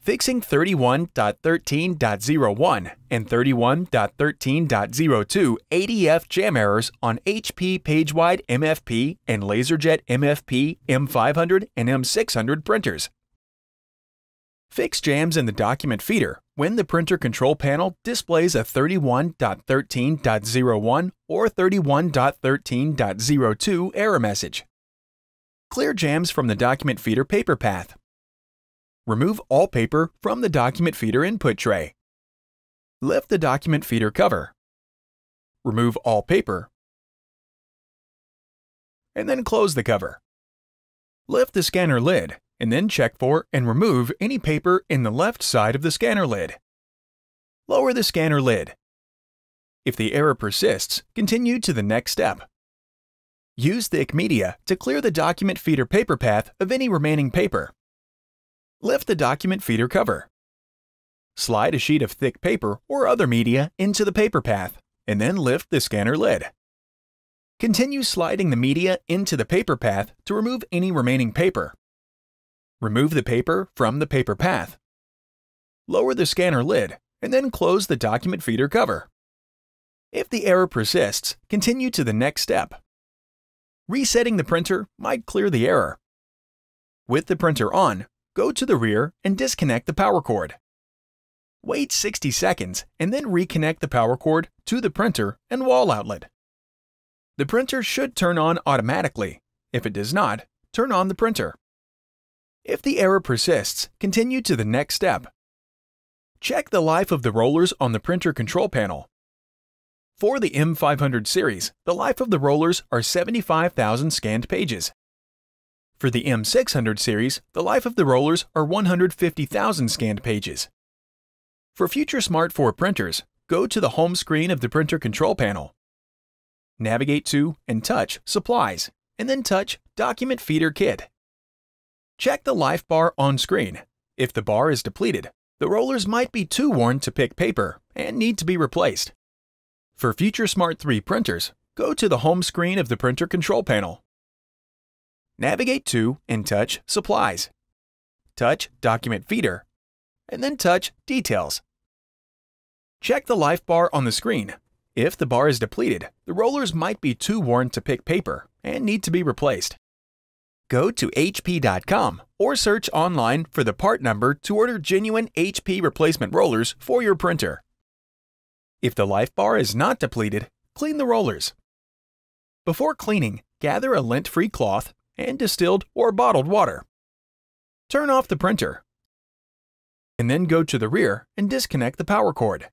Fixing 31.13.01 and 31.13.02 ADF jam errors on HP PageWide MFP and LaserJet MFP M500 and M600 printers. Fix jams in the document feeder when the printer control panel displays a 31.13.01 or 31.13.02 error message. Clear jams from the document feeder paper path. Remove all paper from the document feeder input tray. Lift the document feeder cover. Remove all paper, and then close the cover. Lift the scanner lid, and then check for and remove any paper in the left side of the scanner lid. Lower the scanner lid. If the error persists, continue to the next step. Use thick media to clear the document feeder paper path of any remaining paper. Lift the document feeder cover. Slide a sheet of thick paper or other media into the paper path, and then lift the scanner lid. Continue sliding the media into the paper path to remove any remaining paper. Remove the paper from the paper path. Lower the scanner lid, and then close the document feeder cover. If the error persists, continue to the next step. Resetting the printer might clear the error. With the printer on, go to the rear and disconnect the power cord. Wait 60 seconds and then reconnect the power cord to the printer and wall outlet. The printer should turn on automatically. If it does not, turn on the printer. If the error persists, continue to the next step. Check the life of the rollers on the printer control panel. For the M500 series, the life of the rollers are 75,000 scanned pages. For the M600 series, the life of the rollers are 150,000 scanned pages. For future Smart 4 printers, go to the home screen of the printer control panel. Navigate to and touch Supplies, and then touch Document Feeder Kit. Check the life bar on screen. If the bar is depleted, the rollers might be too worn to pick paper and need to be replaced. For future Smart 3 printers, go to the home screen of the printer control panel. Navigate to and touch Supplies. Touch Document Feeder, and then touch Details. Check the life bar on the screen. If the bar is depleted, the rollers might be too worn to pick paper and need to be replaced. Go to HP.com or search online for the part number to order genuine HP replacement rollers for your printer. If the life bar is not depleted, clean the rollers. Before cleaning, gather a lint-free cloth and distilled or bottled water. Turn off the printer, and then go to the rear and disconnect the power cord.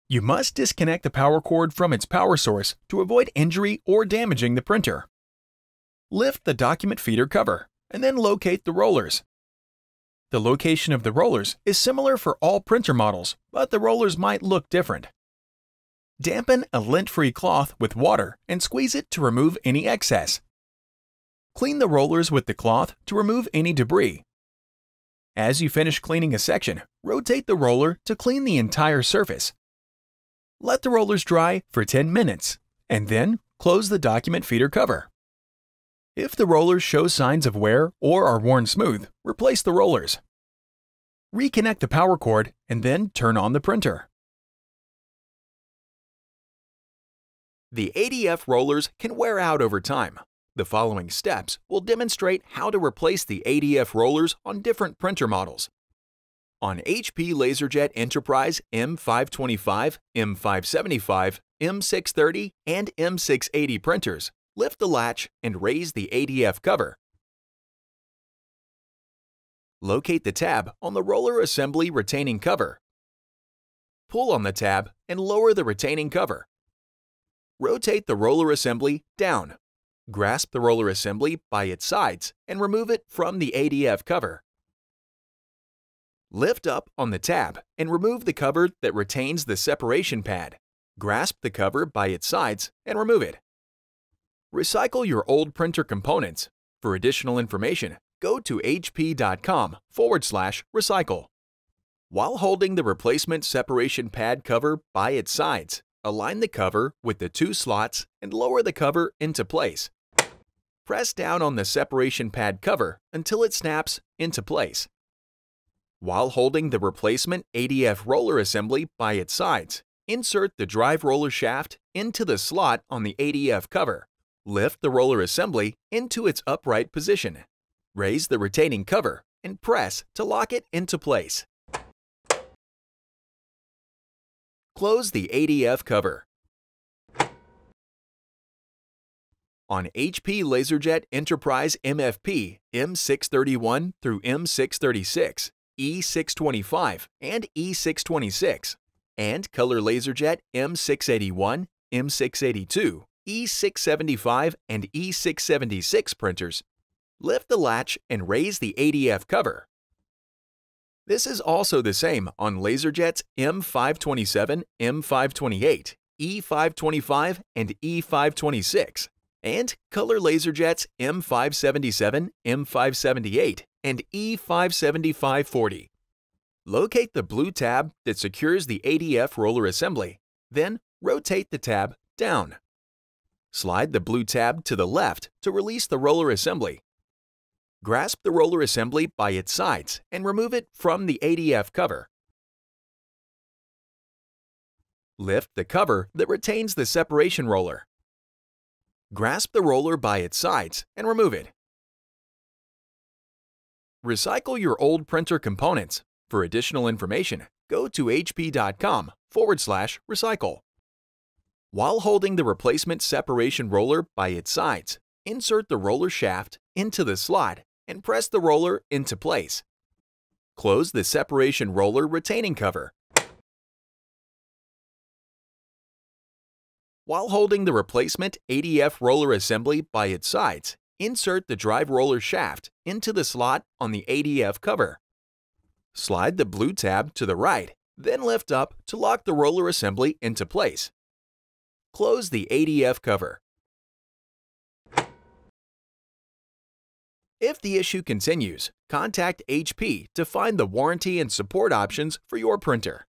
You must disconnect the power cord from its power source to avoid injury or damaging the printer. Lift the document feeder cover, and then locate the rollers. The location of the rollers is similar for all printer models, but the rollers might look different. Dampen a lint-free cloth with water and squeeze it to remove any excess. Clean the rollers with the cloth to remove any debris. As you finish cleaning a section, rotate the roller to clean the entire surface. Let the rollers dry for 10 minutes, and then close the document feeder cover. If the rollers show signs of wear or are worn smooth, replace the rollers. Reconnect the power cord and then turn on the printer. The ADF rollers can wear out over time. The following steps will demonstrate how to replace the ADF rollers on different printer models. On HP LaserJet Enterprise M525, M575, M630, and M680 printers, lift the latch and raise the ADF cover. Locate the tab on the roller assembly retaining cover. Pull on the tab and lower the retaining cover. Rotate the roller assembly down. Grasp the roller assembly by its sides and remove it from the ADF cover. Lift up on the tab and remove the cover that retains the separation pad. Grasp the cover by its sides and remove it. Recycle your old printer components. For additional information, go to hp.com/recycle. While holding the replacement separation pad cover by its sides, align the cover with the two slots and lower the cover into place. Press down on the separation pad cover until it snaps into place. While holding the replacement ADF roller assembly by its sides, insert the drive roller shaft into the slot on the ADF cover. Lift the roller assembly into its upright position. Raise the retaining cover and press to lock it into place. Close the ADF cover. On HP LaserJet Enterprise MFP M631 through M636, E625, and E626, and Color LaserJet M681, M682, E675, and E676 printers, lift the latch and raise the ADF cover. This is also the same on LaserJet's M527, M528, E525, and E526, and Color LaserJet's M577, M578, and E57540. Locate the blue tab that secures the ADF roller assembly, then rotate the tab down. Slide the blue tab to the left to release the roller assembly. Grasp the roller assembly by its sides and remove it from the ADF cover. Lift the cover that retains the separation roller. Grasp the roller by its sides and remove it. Recycle your old printer components. For additional information, go to hp.com/recycle. While holding the replacement separation roller by its sides, insert the roller shaft into the slot and press the roller into place. Close the separation roller retaining cover. While holding the replacement ADF roller assembly by its sides, insert the drive roller shaft into the slot on the ADF cover. Slide the blue tab to the right, then lift up to lock the roller assembly into place. Close the ADF cover. If the issue continues, contact HP to find the warranty and support options for your printer.